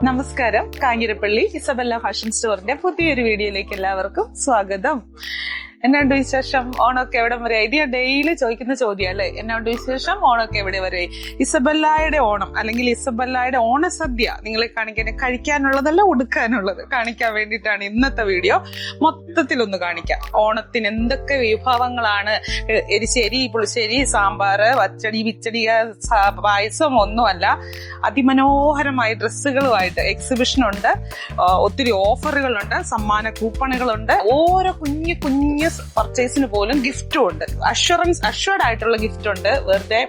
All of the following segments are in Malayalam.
നമസ്കാരം. കാഞ്ഞിരപ്പള്ളി ഇസബെല്ല ഫാഷൻ സ്റ്റോറിന്റെ പുതിയൊരു വീഡിയോയിലേക്ക് എല്ലാവർക്കും സ്വാഗതം. എന്നാണ്ട് വിശേഷം? ഓണമൊക്കെ എവിടെ വരെ? ഇത് ഡെയിലി ചോദിക്കുന്ന ചോദ്യം അല്ലെ. എന്നാണ്ട് വിശേഷം? ഓണമൊക്കെ എവിടെ വരെ? ഇസബെല്ലായുടെ ഓണം അല്ലെങ്കിൽ ഇസബെല്ലായുടെ ഓണസദ്യ നിങ്ങളെ കഴിക്കാനുള്ളതല്ല, ഉടുക്കാനുള്ളത് കാണിക്കാൻ വേണ്ടിയിട്ടാണ് ഇന്നത്തെ വീഡിയോ. മൊത്തത്തിലൊന്ന് കാണിക്കാം. ഓണത്തിന് എന്തൊക്കെ വിഭവങ്ങളാണ്. എരിശ്ശേരി, പുളിശ്ശേരി, സാമ്പാറ്, പച്ചടി, പിച്ചടി, പായസം ഒന്നുമല്ല, അതിമനോഹരമായ ഡ്രസ്സുകളുമായിട്ട് എക്സിബിഷനുണ്ട്, ഒത്തിരി ഓഫറുകളുണ്ട്, സമ്മാന കൂപ്പണുകളുണ്ട്. ഓരോ കുഞ്ഞു കുഞ്ഞു പർച്ചേസിന് പോലും ഗിഫ്റ്റും ഉണ്ട്. അഷ്വർഡ് ആയിട്ടുള്ള ഗിഫ്റ്റ് ഉണ്ട്. വെറുതെ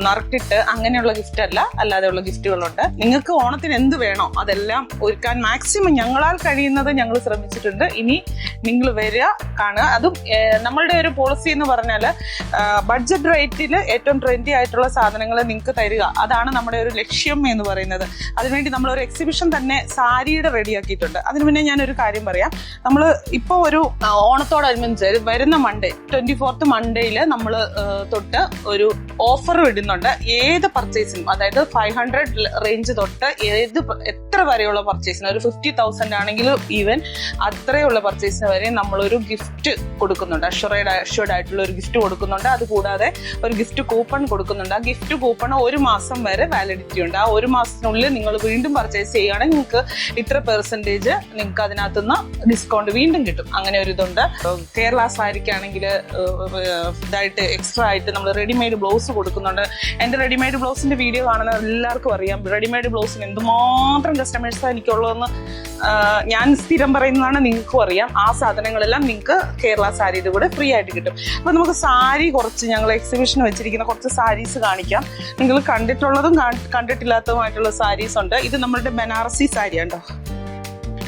നറുക്കിട്ട് അങ്ങനെയുള്ള ഗിഫ്റ്റ് അല്ല, അല്ലാതെയുള്ള ഗിഫ്റ്റുകളുണ്ട്. നിങ്ങൾക്ക് ഓണത്തിന് എന്ത് വേണോ അതെല്ലാം ഒരുക്കാൻ മാക്സിമം ഞങ്ങളാൽ കഴിയുന്നത് ഞങ്ങൾ ശ്രമിച്ചിട്ടുണ്ട്. ഇനി നിങ്ങൾ വരിക, കാണുക. അതും നമ്മളുടെ ഒരു പോളിസി എന്ന് പറഞ്ഞാൽ ബഡ്ജറ്റ് റേറ്റിൽ ഏറ്റവും ട്രെൻഡി ആയിട്ടുള്ള സാധനങ്ങൾ നിങ്ങൾക്ക് തരിക. അതാണ് നമ്മുടെ ഒരു ലക്ഷ്യം എന്ന് പറയുന്നത്. അതിനുവേണ്ടി നമ്മളൊരു എക്സിബിഷൻ തന്നെ സാരിയുടെ റെഡിയാക്കിയിട്ടുണ്ട്. അതിന് മുന്നേ ഞാനൊരു കാര്യം പറയാം. നമ്മൾ ഇപ്പോൾ ഒരു ഓണത്തോടനുബന്ധിച്ച് വരുന്ന മൺഡേ 24th മൺഡേയില് നമ്മൾ തൊട്ട് ഒരു ഓഫർ ഇടുന്നുണ്ട്. ഏത് പർച്ചേസിനും, അതായത് 500 റേഞ്ച് തൊട്ട് എത്ര വരെയുള്ള പർച്ചേസിന്, ഒരു 50,000 ആണെങ്കിലും ഈവൻ അത്രയുള്ള പർച്ചേസിന് വരെ നമ്മളൊരു ഗിഫ്റ്റ് കൊടുക്കുന്നുണ്ട്. അഷ്വർഡ് ആയിട്ടുള്ള ഒരു ഗിഫ്റ്റ് കൊടുക്കുന്നുണ്ട്. അതുകൂടാതെ ഒരു ഗിഫ്റ്റ് കൂപ്പൺ കൊടുക്കുന്നുണ്ട്. ആ ഗിഫ്റ്റ് കൂപ്പൺ 1 മാസം വരെ വാലിഡിറ്റി ഉണ്ട്. ആ 1 മാസത്തിനുള്ളിൽ നിങ്ങൾ വീണ്ടും പർച്ചേസ് ചെയ്യുകയാണെങ്കിൽ നിങ്ങൾക്ക് ഇത്ര പെർസെന്റേജ് നിങ്ങൾക്ക് അതിനകത്തുനിന്ന് ഡിസ്കൗണ്ട് വീണ്ടും കിട്ടും. അങ്ങനെ ഒരു ഇതുണ്ട്. കേരള സാരിക്കാണെങ്കിൽ ഇതായിട്ട് എക്സ്ട്രാ ആയിട്ട് നമ്മൾ റെഡിമെയ്ഡ് ബ്ലൗസ് കൊടുക്കുന്നുണ്ട്. എന്റെ റെഡിമെയ്ഡ് ബ്ലൗസിന്റെ വീഡിയോ കാണുന്ന എല്ലാവർക്കും അറിയാം റെഡിമെയ്ഡ് ബ്ലൗസിന് എന്തുമാത്രം കസ്റ്റമേഴ്സ് എനിക്കുള്ളതെന്ന്. ഞാൻ സ്ഥിരം പറയുന്നതാണ്, നിങ്ങൾക്കും അറിയാം. ആ സാധനങ്ങളെല്ലാം നിങ്ങൾക്ക് കേരള സാരിയുടെ കൂടെ ഫ്രീ ആയിട്ട് കിട്ടും. അപ്പൊ നമുക്ക് സാരി കുറച്ച് ഞങ്ങൾ എക്സിബിഷന് വെച്ചിരിക്കുന്ന കുറച്ച് സാരീസ് കാണിക്കാം. നിങ്ങൾ കണ്ടിട്ടുള്ളതും കണ്ടിട്ടില്ലാത്തതുമായിട്ടുള്ള സാരീസ് ഉണ്ട്. ഇത് നമ്മളുടെ ബനാറസി സാരിയാണ്ടോ.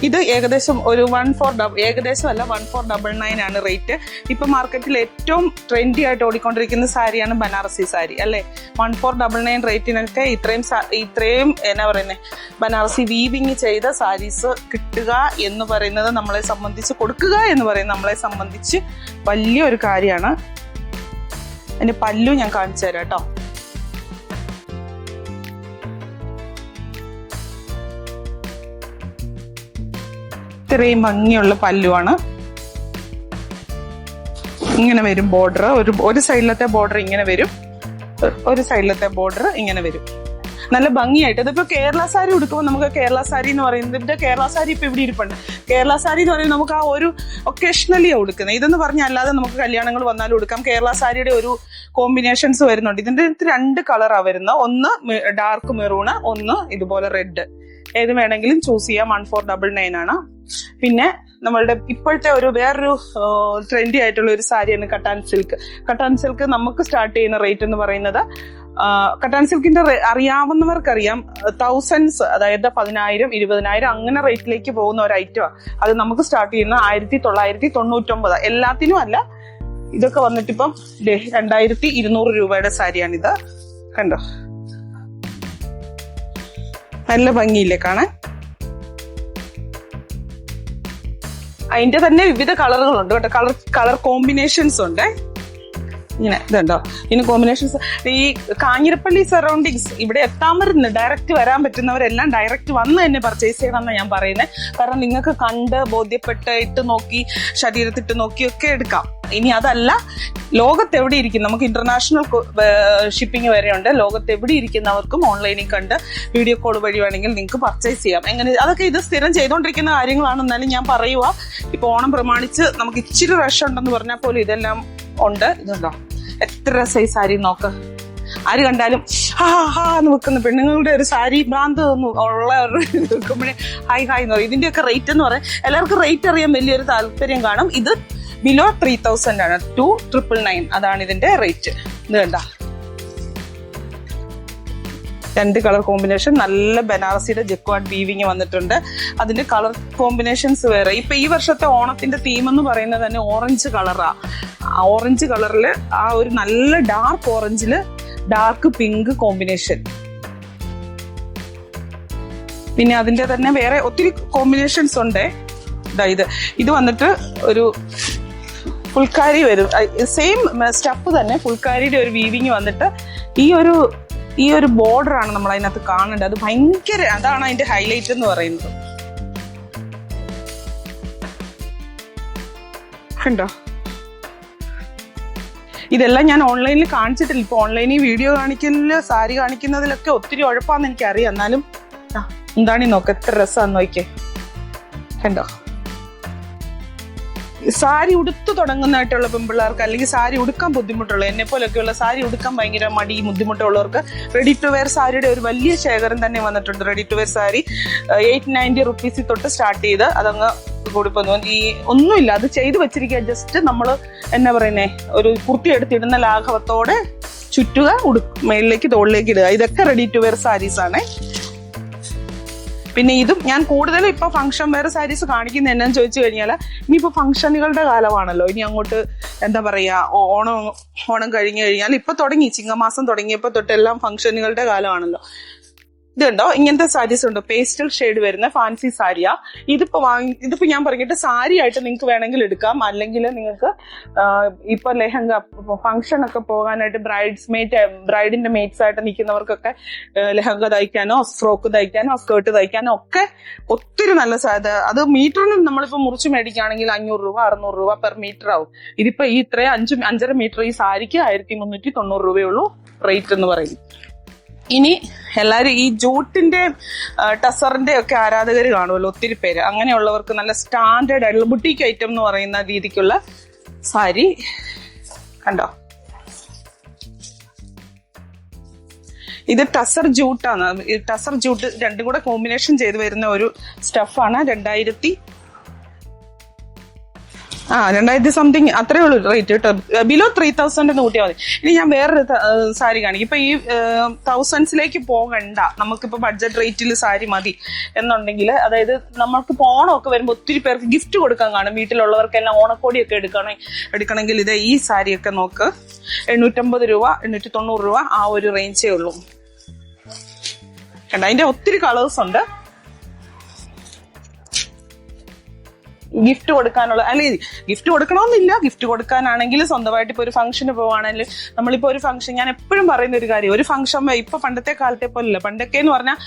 ഇത് ഏകദേശം ഒരു 1499 ആണ് റേറ്റ്. ഇപ്പൊ മാർക്കറ്റിൽ ഏറ്റവും ട്രെൻഡി ആയിട്ട് ഓടിക്കൊണ്ടിരിക്കുന്ന സാരിയാണ് ബനാറസി സാരി അല്ലെ. 1499 റേറ്റിനൊക്കെ ഇത്രയും എന്നാ പറയുന്നത്, ബനാറസി വീവിങ് ചെയ്ത സാരീസ് കിട്ടുക എന്ന് പറയുന്നത്, നമ്മളെ സംബന്ധിച്ച് കൊടുക്കുക എന്ന് പറയുന്നത് നമ്മളെ സംബന്ധിച്ച് വലിയൊരു കാര്യമാണ്. അതിന്റെ പല്ലു ഞാൻ കാണിച്ചു തരാം കേട്ടോ. ഇത്രയും ഭംഗിയുള്ള പല്ലുവാണ്. ഇങ്ങനെ വരും ബോർഡർ. ഒരു സൈഡിലത്തെ ബോർഡർ ഇങ്ങനെ വരും, ഒരു സൈഡിലത്തെ ബോർഡർ ഇങ്ങനെ വരും. നല്ല ഭംഗിയായിട്ട്. ഇതിപ്പോ കേരള സാരി ഉടുക്കുമ്പോൾ നമുക്ക് കേരള സാരി എന്ന് പറയുന്നത്, കേരള സാരി ഇപ്പൊ ഇവിടെ ഇരിപ്പുണ്ട്. കേരള സാരി എന്ന് പറയുന്നത് നമുക്ക് ആ ഒരു ഒക്കേഷണലിയാണ് ഉടുക്കുന്നത്. ഇതെന്ന് പറഞ്ഞാൽ അല്ലാതെ നമുക്ക് കല്യാണങ്ങൾ വന്നാലും ഉടുക്കാം. കേരള സാരിയുടെ ഒരു കോമ്പിനേഷൻസ് വരുന്നുണ്ട്. ഇതിന്റെ 2 കളറാ വരുന്നത്. ഒന്ന് ഡാർക്ക് മെറൂണ്, ഒന്ന് ഇതുപോലെ റെഡ്. ഏത് വേണമെങ്കിലും ചൂസ് ചെയ്യാം. 1499 ആണ്. പിന്നെ നമ്മളുടെ ഇപ്പോഴത്തെ വേറൊരു ട്രെൻഡി ആയിട്ടുള്ള ഒരു സാരിയാണ് കട്ടാൻ സിൽക്ക്. കട്ടാൻ സിൽക്ക് നമുക്ക് സ്റ്റാർട്ട് ചെയ്യുന്ന റേറ്റ് എന്ന് പറയുന്നത്, കട്ടാൻ സിൽക്കിന്റെ അറിയാവുന്നവർക്കറിയാം, തൗസൻഡ്സ്, അതായത് 10,000, 20,000 അങ്ങനെ റേറ്റിലേക്ക് പോകുന്ന ഒരു ഐറ്റമാണ്. അത് നമുക്ക് സ്റ്റാർട്ട് ചെയ്യുന്ന 1999. എല്ലാത്തിനും അല്ല. ഇതൊക്കെ വന്നിട്ടിപ്പം 2200 രൂപയുടെ സാരിയാണിത്. കണ്ടോ, നല്ല ഭംഗിയില്ലേ കാണാൻ. അതിന്റെ തന്നെ വിവിധ കളറുകളുണ്ട് കേട്ടോ. കളർ കോമ്പിനേഷൻസ് ഉണ്ട്. ഇങ്ങനെ ഇതുണ്ടോ, ഇതിന് കോമ്പിനേഷൻസ്. ഈ കാഞ്ഞിരപ്പള്ളി സറൗണ്ടിങ്സ് ഇവിടെ എത്താൻ വരുന്ന ഡയറക്റ്റ് വരാൻ പറ്റുന്നവരെല്ലാം ഡയറക്റ്റ് വന്ന് തന്നെ പർച്ചേസ് ചെയ്യണമെന്നാണ് ഞാൻ പറയുന്നത്. കാരണം നിങ്ങൾക്ക് കണ്ട് ബോധ്യപ്പെട്ട് ഇട്ട് നോക്കി, ശരീരത്തിട്ട് നോക്കിയൊക്കെ എടുക്കാം. ഇനി അതല്ല, ലോകത്ത് എവിടെ ഇരിക്കും, നമുക്ക് ഇന്റർനാഷണൽ ഷിപ്പിംഗ് വരെയുണ്ട്. ലോകത്ത് എവിടെ ഇരിക്കുന്നവർക്കും ഓൺലൈനിൽ കണ്ട് വീഡിയോ കോൾ വഴി വേണമെങ്കിൽ നിങ്ങൾക്ക് പർച്ചേസ് ചെയ്യാം. എങ്ങനെ അതൊക്കെ ഇത് സ്ഥിരം ചെയ്തുകൊണ്ടിരിക്കുന്ന കാര്യങ്ങളാണ്. എന്നാലും ഞാൻ പറയുക, ഇപ്പൊ ഓണം പ്രമാണിച്ച് നമുക്ക് ഇച്ചിരി റഷ് ഉണ്ടെന്ന് പറഞ്ഞാൽ പോലും ഇതെല്ലാം ഉണ്ട്. ഇതുണ്ടോ, എത്ര രസമായി സാരി നോക്ക്. ആര് കണ്ടാലും എന്ന് വെക്കുന്ന പെണ്ണുങ്ങളുടെ ഒരു സാരി ഭ്രാന്ത് ഉള്ള വെക്കുമ്പോഴേ ഹായ് ഹായ് എന്ന് പറയും. ഇതിന്റെയൊക്കെ റേറ്റ് എന്ന് പറയാം, എല്ലാവർക്കും റേറ്റ് അറിയാൻ വലിയൊരു താല്പര്യം കാണും. ഇത് ബിലോ 3,000 ആണ്. 2,999 അതാണ് ഇതിന്റെ റേറ്റ്. ഇത് കണ്ട 2 കളർ കോമ്പിനേഷൻ. നല്ല ബനാറസിയുടെ ജക്വാർഡ് വീവിങ് വന്നിട്ടുണ്ട്. അതിന്റെ കളർ കോമ്പിനേഷൻസ് വേറെ. ഇപ്പൊ ഈ വർഷത്തെ ഓണത്തിന്റെ തീം എന്ന് പറയുന്നത് തന്നെ ഓറഞ്ച് കളറാ. ഓറഞ്ച് കളറിൽ ആ ഒരു നല്ല ഡാർക്ക് ഓറഞ്ചില് ഡാർക്ക് പിങ്ക് കോമ്പിനേഷൻ. പിന്നെ അതിന്റെ തന്നെ വേറെ ഒത്തിരി കോമ്പിനേഷൻസ് ഉണ്ട്. ഇത് വന്നിട്ട് ഒരു ഫുൾക്കാരി വരും. സെയിം സ്റ്റഫ് തന്നെ, ഫുൾക്കാരിയുടെ ഒരു വീവിങ് വന്നിട്ട് ഈ ഒരു ഈ ഒരു ബോർഡർ ആണ് നമ്മൾ അതിനകത്ത് കാണേണ്ടത്. അത് ഭയങ്കര, അതാണ് അതിന്റെ ഹൈലൈറ്റ് എന്ന് പറയുന്നത്. കണ്ടോ? ഇതെല്ലാം ഞാൻ ഓൺലൈനിൽ കാണിച്ചിട്ടില്ല. ഇപ്പൊ ഓൺലൈനിൽ വീഡിയോ കാണിക്കലില് സാരി കാണിക്കുന്നതിലൊക്കെ ഒത്തിരി ഉഴപ്പാന്ന് എനിക്കറിയാം. എന്നാലും എന്താണ് നോക്ക, എത്ര രസമാന്ന് നോക്കിയേ. കണ്ടോ? സാരി ഉടുത്തു തുടങ്ങുന്നതായിട്ടുള്ള പെൺപിള്ളേർക്ക്, അല്ലെങ്കിൽ സാരി ഉടുക്കാൻ ബുദ്ധിമുട്ടുള്ള, എന്നെ പോലൊക്കെയുള്ള സാരി ഉടുക്കാൻ ഭയങ്കര മടി ബുദ്ധിമുട്ടുള്ളവർക്ക് റെഡി ടു വെയർ സാരിയുടെ ഒരു വലിയ ശേഖരം തന്നെ വന്നിട്ടുണ്ട്. റെഡി ടു വെയർ സാരി 890 റുപ്പീസിൽ തൊട്ട് സ്റ്റാർട്ട് ചെയ്ത് അതങ്ങ് കൊടുക്കുന്നു. ഈ ഒന്നുമില്ല, അത് ചെയ്ത് വെച്ചിരിക്കുക. ജസ്റ്റ് നമ്മൾ എന്നാ പറയുന്നേ, ഒരു കുർത്തി എടുത്തിടുന്ന ലാഘവത്തോടെ ചുറ്റുക, മേളിലേക്ക് തോളിലേക്ക് ഇടുക. ഇതൊക്കെ റെഡി ടു വെയർ സാരീസ് ആണ്. പിന്നെ ഇതും ഞാൻ കൂടുതലും ഇപ്പൊ ഫംഗ്ഷൻ വെയർ സാരീസ് കാണിക്കുന്നത് എന്നാന്ന് ചോദിച്ചു കഴിഞ്ഞാൽ, ഇനിയിപ്പോ ഫംഗ്ഷനുകളുടെ കാലമാണല്ലോ. ഇനി അങ്ങോട്ട് എന്താ പറയാ, ഓണം കഴിഞ്ഞു കഴിഞ്ഞാൽ ഇപ്പൊ തുടങ്ങി, ചിങ്ങമാസം തുടങ്ങിയപ്പോ തൊട്ടെല്ലാം ഫംഗ്ഷനുകളുടെ കാലമാണല്ലോ. ഇതുണ്ടോ, ഇങ്ങനത്തെ സാരീസ് ഉണ്ട്. പേസ്റ്റൽ ഷെയ്ഡ് വരുന്ന ഫാൻസി സാരിയാ. ഇതിപ്പോ ഞാൻ പറഞ്ഞിട്ട് സാരി ആയിട്ട് നിങ്ങൾക്ക് വേണമെങ്കിൽ എടുക്കാം. അല്ലെങ്കിൽ നിങ്ങൾക്ക് ഇപ്പൊ ലെഹങ്ക ഫംഗ്ഷൻ ഒക്കെ പോകാനായിട്ട് ബ്രൈഡിന്റെ മേറ്റ്സ് ആയിട്ട് നിൽക്കുന്നവർക്കൊക്കെ ലെഹങ്ക തയ്ക്കാനോ ഫ്രോക്ക് തയ്ക്കാനോ സ്കേർട്ട് തയ്ക്കാനോ ഒക്കെ ഒത്തിരി നല്ല സാധ്യത. അത് മീറ്ററിന് നമ്മളിപ്പോ മുറിച്ച് മേടിക്കുകയാണെങ്കിൽ 500 രൂപ 600 രൂപ പെർ മീറ്റർ ആവും. ഇതിപ്പോ ഈ ഇത്രയും 5.5 മീറ്റർ ഈ സാരിക്ക് 1390 രൂപയുള്ളൂ റേറ്റ് എന്ന് പറയും. ഇനി എല്ലാവരും ഈ ജൂട്ടിന്റെ ടസറിന്റെ ഒക്കെ ആരാധകർ കാണുമല്ലോ ഒത്തിരി പേര്. അങ്ങനെയുള്ളവർക്ക് നല്ല സ്റ്റാൻഡേർഡ് ആയിട്ടുള്ള ബുട്ടീക്ക് ഐറ്റം എന്ന് പറയുന്ന രീതിക്കുള്ള സാരി കണ്ടോ. ഇത് ടസർ ജൂട്ടാണ്. ഈ ടസർ ജൂട്ട് രണ്ടും കൂടെ കോമ്പിനേഷൻ ചെയ്ത് വരുന്ന ഒരു സ്റ്റഫാണ്. 2000 സംതിങ് അത്രേ ഉള്ളൂ റേറ്റ് കേട്ടോ. ബിലോ 3000 കൂട്ടിയാൽ മതി. ഇനി ഞാൻ വേറൊരു സാരി കാണിക്കും. ഇപ്പൊ ഈ തൗസൻഡ്സിലേക്ക് പോകണ്ട, നമുക്കിപ്പോ ബഡ്ജറ്റ് റേറ്റിൽ സാരി മതി എന്നുണ്ടെങ്കിൽ, അതായത് നമ്മൾക്കിപ്പോ ഓണമൊക്കെ വരുമ്പോൾ ഒത്തിരി പേർക്ക് ഗിഫ്റ്റ് കൊടുക്കാൻ കാണും. വീട്ടിലുള്ളവർക്കെല്ലാം ഓണക്കോടിയൊക്കെ എടുക്കണമെങ്കിൽ ഇത് ഈ സാരിയൊക്കെ നോക്ക്, 850 രൂപ 890 രൂപ ആ ഒരു റേഞ്ചേ ഉള്ളൂ. കണ്ട, അതിന്റെ ഒത്തിരി കളേഴ്സ് ഉണ്ട്. ഗിഫ്റ്റ് കൊടുക്കാനുള്ള, അല്ലെങ്കിൽ ഗിഫ്റ്റ് കൊടുക്കണമെന്നില്ല. ഗിഫ്റ്റ് കൊടുക്കാനാണെങ്കിൽ സ്വന്തമായിട്ട് ഇപ്പൊ ഒരു ഫംഗ്ഷന് പോവാണെങ്കിൽ, നമ്മളിപ്പോ ഒരു ഫംഗ്ഷൻ, ഞാൻ എപ്പോഴും പറയുന്ന ഒരു കാര്യം, ഒരു ഫംഗ്ഷൻ ഇപ്പൊ പണ്ടത്തെ കാലത്തെ പോലല്ല. പണ്ടൊക്കെ എന്ന് പറഞ്ഞാൽ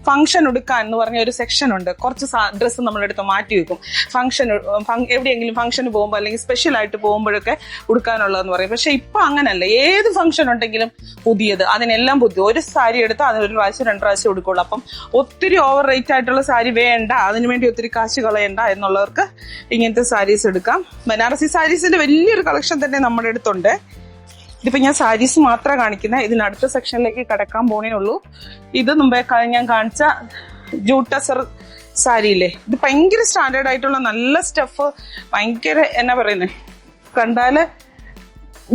ഫംഗ്ഷൻ എടുക്കാൻ എന്ന് പറഞ്ഞ ഒരു സെക്ഷൻ ഉണ്ട്. കുറച്ച് ഡ്രസ്സ് നമ്മളെടുത്ത് മാറ്റി വെക്കും. എവിടെയെങ്കിലും ഫംഗ്ഷന് പോകുമ്പോൾ അല്ലെങ്കിൽ സ്പെഷ്യൽ ആയിട്ട് പോകുമ്പോഴൊക്കെ ഉടുക്കാനുള്ളതെന്ന് പറയും. പക്ഷെ ഇപ്പൊ അങ്ങനല്ല. ഏത് ഫംഗ്ഷൻ ഉണ്ടെങ്കിലും പുതിയത്, അതിനെല്ലാം ഒരു സാരി എടുത്താൽ അതിന് 1 പ്രാവശ്യം 2 പ്രാവശ്യം ഉടുക്കുള്ളൂ. അപ്പം ഒത്തിരി ഓവർ റേറ്റ് ആയിട്ടുള്ള സാരി വേണ്ട, അതിനുവേണ്ടി ഒത്തിരി കാശ് കളയണ്ട എന്നുള്ളവർക്ക് ഇങ്ങനത്തെ സാരീസ് എടുക്കാം. ബനാറസി സാരീസിന്റെ വലിയൊരു കളക്ഷൻ തന്നെ നമ്മുടെ അടുത്തുണ്ട്. ഇതിപ്പോ ഞാൻ സാരീസ് മാത്രമേ കാണിക്കുന്നത്. ഇതിനടുത്ത സെക്ഷനിലേക്ക് കടക്കാൻ പോണേ ഉള്ളൂ. ഇത് മുമ്പേ ഞാൻ കാണിച്ച ജൂട്ടസർ സാരിയില്ലേ, ഇത് ഭയങ്കര സ്റ്റാൻഡേർഡ് ആയിട്ടുള്ള നല്ല സ്റ്റഫ്, ഭയങ്കര എന്നാ പറയുന്നത്, കണ്ടാല്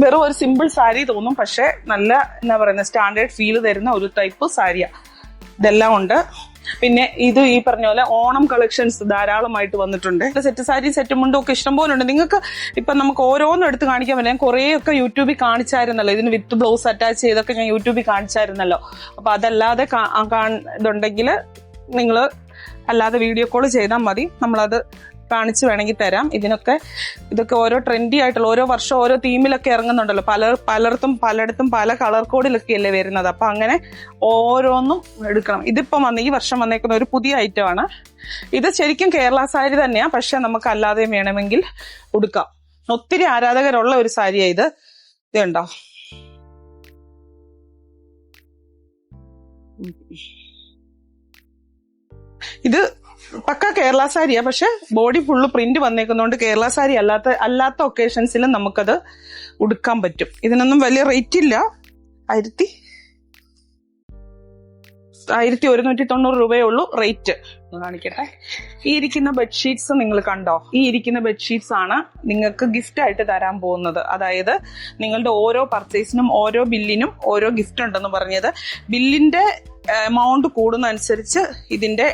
വെറും ഒരു സിമ്പിൾ സാരി തോന്നും, പക്ഷെ നല്ല എന്നാ പറയുന്നത് സ്റ്റാൻഡേർഡ് ഫീൽ തരുന്ന ഒരു ടൈപ്പ് സാരിയാ. ഇതെല്ലാം ഉണ്ട്. പിന്നെ ഇത് ഈ പറഞ്ഞ പോലെ ഓണം കളക്ഷൻസ് ധാരാളമായിട്ട് വന്നിട്ടുണ്ട്. സെറ്റ് സാരി സെറ്റ് മുണ്ടും ഒക്കെ ഇഷ്ടംപോലെ ഉണ്ട്. നിങ്ങൾക്ക് ഇപ്പൊ നമുക്ക് ഓരോന്നും എടുത്ത് കാണിക്കാൻ പറ്റില്ല. ഞാൻ കുറേയൊക്കെ യൂട്യൂബിൽ കാണിച്ചായിരുന്നല്ലോ, ഇതിന് വിത്ത് ബ്ലൗസ് അറ്റാച്ച് ചെയ്തൊക്കെ ഞാൻ യൂട്യൂബിൽ കാണിച്ചായിരുന്നല്ലോ. അപ്പൊ അതല്ലാതെ ഇതുണ്ടെങ്കിൽ നിങ്ങൾ അല്ലാതെ വീഡിയോ കോൾ ചെയ്താൽ മതി, നമ്മളത് കാണിച്ച് വേണമെങ്കിൽ തരാം. ഇതൊക്കെ ഓരോ ട്രെൻഡി ആയിട്ടുള്ള, ഓരോ വർഷം ഓരോ തീമിലൊക്കെ ഇറങ്ങുന്നുണ്ടല്ലോ. പലയിടത്തും പല കളർ കോഡിലൊക്കെ അല്ലേ വരുന്നത്. അപ്പൊ അങ്ങനെ ഓരോന്നും എടുക്കണം. ഇതിപ്പം ഈ വർഷം വന്നേക്കുന്ന ഒരു പുതിയ ഐറ്റമാണ്. ഇത് ശരിക്കും കേരള സാരി തന്നെയാ, പക്ഷെ നമുക്ക് അല്ലാതെ വേണമെങ്കിൽ ഉടുക്കാം. ഒത്തിരി ആരാധകരുള്ള ഒരു സാരിയാ ഇത്. ഇതുണ്ടോ, ഇത് പക്ക കേരള സാരിയാ, പക്ഷെ ബോഡി ഫുള്ള് പ്രിന്റ് വന്നേക്കുന്നതുകൊണ്ട് കേരള സാരി അല്ലാത്ത ഒക്കേഷൻസിലും നമുക്കത് ഉടുക്കാൻ പറ്റും. ഇതിനൊന്നും വലിയ റേറ്റ് ഇല്ല. 1190 രൂപയേ ഉള്ളൂ റേറ്റ്. കാണിക്കട്ടെ. ഈ ഇരിക്കുന്ന ബെഡ്ഷീറ്റ്സ് നിങ്ങൾ കണ്ടോ? ഈ ഇരിക്കുന്ന ബെഡ്ഷീറ്റ്സ് ആണ് നിങ്ങൾക്ക് ഗിഫ്റ്റ് ആയിട്ട് തരാൻ പോകുന്നത്. അതായത് നിങ്ങളുടെ ഓരോ പർച്ചേസിനും ഓരോ ബില്ലിനും ഓരോ ഗിഫ്റ്റ് ഉണ്ടെന്ന് പറഞ്ഞത്. ബില്ലിന്റെ എമൗണ്ട് കൂടുന്നതനുസരിച്ച് ഇതിന്റെ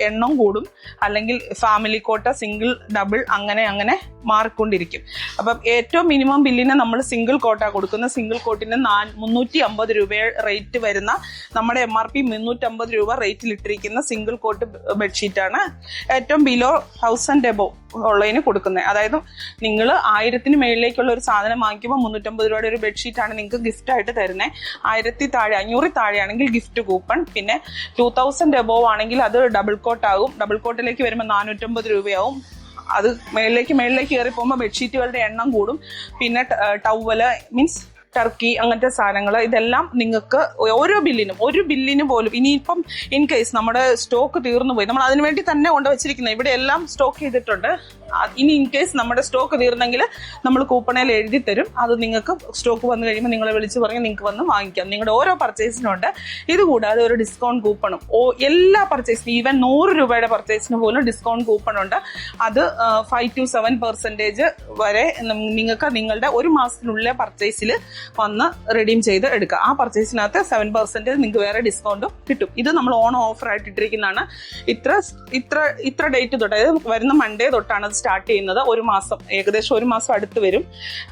എണ്ണം കൂടും, അല്ലെങ്കിൽ ഫാമിലി കോട്ട, സിംഗിൾ, ഡബിൾ അങ്ങനെ മാറിക്കൊണ്ടിരിക്കും. അപ്പം ഏറ്റവും മിനിമം ബില്ലിന് നമ്മൾ സിംഗിൾ കോട്ട കൊടുക്കുന്ന സിംഗിൾ കോട്ടിന് 350 രൂപ റേറ്റ് വരുന്ന നമ്മുടെ MRP 350 രൂപ റേറ്റിൽ ഇട്ടിരിക്കുന്ന സിംഗിൾ കോട്ട് ബെഡ്ഷീറ്റാണ് ഏറ്റവും ബിലോ 1000 എബോവ് ഉള്ളതിന് കൊടുക്കുന്നത്. അതായത് നിങ്ങൾ 1000-ന് മേളിലേക്കുള്ള ഒരു സാധനം വാങ്ങിക്കുമ്പോൾ 350 രൂപയുടെ ഒരു ബെഡ്ഷീറ്റാണ് നിങ്ങൾക്ക് ഗിഫ്റ്റ് ആയിട്ട് തരുന്നത്. 500 താഴെയാണെങ്കിൽ ഗിഫ്റ്റ് കൂപ്പൺ, പിന്നെ 2000 എബോവ് ആണെങ്കിൽ അത് ഡബിൾ കോട്ട് ആകും. ഡബിൾ കോട്ടിലേക്ക് വരുമ്പോൾ 450 രൂപയാവും. അത് മേളിലേക്ക് കയറി പോകുമ്പോൾ ബെഡ്ഷീറ്റുകളുടെ എണ്ണം കൂടും. പിന്നെ ടവല് മീൻസ് ടർക്കി അങ്ങനത്തെ സാധനങ്ങൾ, ഇതെല്ലാം നിങ്ങൾക്ക് ഒരു ബില്ലിന് പോലും ഇനിയിപ്പം ഇൻ കേസ് നമ്മുടെ സ്റ്റോക്ക് തീർന്നു പോയി, നമ്മൾ അതിനു വേണ്ടി തന്നെ കൊണ്ടുവച്ചിരിക്കുന്നത്, ഇവിടെ എല്ലാം സ്റ്റോക്ക് ചെയ്തിട്ടുണ്ട്. ഇനി ഇൻ കേസ് നമ്മുടെ സ്റ്റോക്ക് തീർന്നെങ്കിൽ നമ്മൾ കൂപ്പണയിൽ എഴുതി തരും. അത് നിങ്ങൾക്ക് സ്റ്റോക്ക് വന്നു കഴിയുമ്പോൾ നിങ്ങളെ വിളിച്ച് പറഞ്ഞ് നിങ്ങൾക്ക് വന്ന് വാങ്ങിക്കാം. നിങ്ങളുടെ ഓരോ പർച്ചേസിനുണ്ട്. ഇതുകൂടാതെ ഒരു ഡിസ്കൗണ്ട് കൂപ്പണും എല്ലാ പർച്ചേസിനും, ഈവൻ 100 രൂപയുടെ പർച്ചേസിന് പോലും ഡിസ്കൗണ്ട് കൂപ്പൺ ഉണ്ട്. അത് 5 to 7% വരെ നിങ്ങൾക്ക് നിങ്ങളുടെ ഒരു മാസത്തിനുള്ളിലെ പർച്ചേസിൽ വന്ന് റെഡീം ചെയ്ത് എടുക്കുക. ആ പർച്ചേസിനകത്ത് 7% നിങ്ങൾക്ക് വേറെ ഡിസ്കൗണ്ടും കിട്ടും. ഇത് നമ്മൾ ഓണം ഓഫർ ആയിട്ട് ഇട്ടിരിക്കുന്നതാണ്. ഇത്ര ഡേറ്റ് തൊട്ട്, അതായത് വരുന്ന മൺഡേ തൊട്ടാണ് അത് സ്റ്റാർട്ട് ചെയ്യുന്നത്. ഒരു മാസം, ഏകദേശം ഒരു മാസം അടുത്ത് വരും.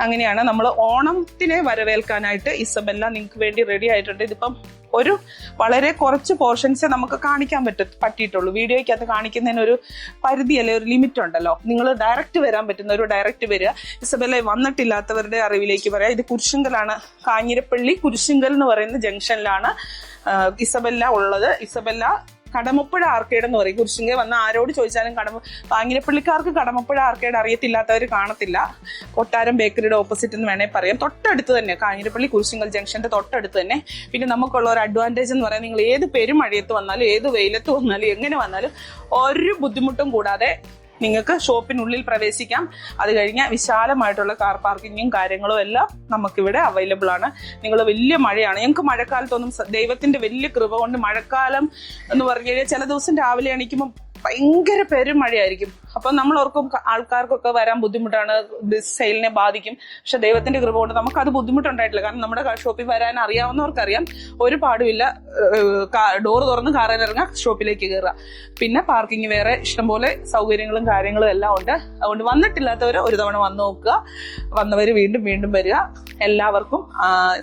അങ്ങനെയാണ് നമ്മൾ ഓണത്തിനെ വരവേൽക്കാനായിട്ട് ഇസബെല്ല നിങ്ങൾക്ക് വേണ്ടി റെഡി ആയിട്ടുണ്ട്. ഇതിപ്പം ഒരു വളരെ കുറച്ച് പോർഷൻസേ നമുക്ക് കാണിക്കാൻ പറ്റിയിട്ടുള്ളൂ. വീഡിയോയ്ക്കകത്ത് കാണിക്കുന്നതിന് ഒരു പരിധി അല്ലെ, ഒരു ലിമിറ്റ് ഉണ്ടല്ലോ. നിങ്ങൾ ഡയറക്റ്റ് വരാൻ പറ്റുന്ന ഒരു ഡയറക്റ്റ് വരിക. ഇസബെല്ല വന്നിട്ടില്ലാത്തവരുടെ അറിവിലേക്ക് പറയാം. ഇത് കുരിശുങ്കലാണ്, കാഞ്ഞിരപ്പള്ളി കുരിശുങ്കൽ എന്ന് പറയുന്ന ജംഗ്ഷനിലാണ് ഇസബെല്ല ഉള്ളത്. ഇസബെല്ല കടമപ്പുഴ ആർക്കേഡ് എന്ന് പറയും. കുരിശുങ്കൽ വന്ന് ആരോട് ചോദിച്ചാലും കാഞ്ഞിരപ്പള്ളിക്കാർക്ക് കടമപ്പുഴ ആർക്കേഡ് അറിയത്തില്ലാത്തവർ കാണത്തില്ല. കൊട്ടാരം ബേക്കറിയുടെ ഓപ്പോസിറ്റ് എന്ന് വേണേൽ പറയാം. തൊട്ടടുത്ത് തന്നെ, കാഞ്ഞിരപ്പള്ളി കുരിശുങ്കൽ ജംഗ്ഷന്റെ തൊട്ടടുത്ത് തന്നെ. പിന്നെ നമുക്കുള്ള ഒരു അഡ്വാൻറ്റേജ് എന്ന് പറയാൻ, നിങ്ങൾ ഏത് പെരുമഴയത്ത് വന്നാലും ഏത് വെയിലത്ത് വന്നാലും എങ്ങനെ വന്നാലും ഒരു ബുദ്ധിമുട്ടും കൂടാതെ നിങ്ങൾക്ക് ഷോപ്പിനുള്ളിൽ പ്രവേശിക്കാം. അത് കഴിഞ്ഞാൽ വിശാലമായിട്ടുള്ള കാർ പാർക്കിങ്ങും കാര്യങ്ങളും എല്ലാം നമുക്കിവിടെ അവൈലബിൾ ആണ്. നിങ്ങൾ വലിയ മഴയാണ്, ഞങ്ങൾക്ക് മഴക്കാലത്തൊന്നും ദൈവത്തിന്റെ വലിയ കൃപ കൊണ്ട് മഴക്കാലം എന്ന് പറഞ്ഞു കഴിഞ്ഞാൽ ചില ദിവസം രാവിലെ എണീക്കുമ്പോൾ ഭയങ്കര പെരുമഴയായിരിക്കും. അപ്പൊ നമ്മൾ ഓർക്കും ആൾക്കാർക്കൊക്കെ വരാൻ ബുദ്ധിമുട്ടാണ്, സെയിലിനെ ബാധിക്കും. പക്ഷെ ദൈവത്തിന്റെ കൃപ കൊണ്ട് നമുക്കത് ബുദ്ധിമുട്ടുണ്ടായിട്ടില്ല. കാരണം നമ്മുടെ ഷോപ്പിൽ വരാൻ അറിയാവുന്നവർക്കറിയാം, ഒരു പാടുമില്ല. ഡോർ തുറന്ന് കാറിൽ ഇറങ്ങുക, ഷോപ്പിലേക്ക് കയറുക. പിന്നെ പാർക്കിംഗ് വേറെ ഇഷ്ടംപോലെ സൗകര്യങ്ങളും കാര്യങ്ങളും എല്ലാം ഉണ്ട്. അതുകൊണ്ട് വന്നിട്ടില്ലാത്തവർ ഒരു തവണ വന്ന് നോക്കുക. വന്നവർ വീണ്ടും വീണ്ടും വരിക. എല്ലാവർക്കും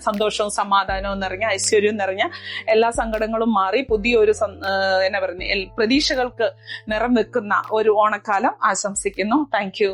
സന്തോഷവും സമാധാനവും നിറഞ്ഞ, ഐശ്വര്യവും നിറഞ്ഞ, എല്ലാ സങ്കടങ്ങളും മാറി പുതിയൊരു പ്രതീക്ഷകൾക്ക് നിറം വെക്കുന്ന ഒരു ഓണക്കാലം ആശംസിക്കുന്നു. Thank you.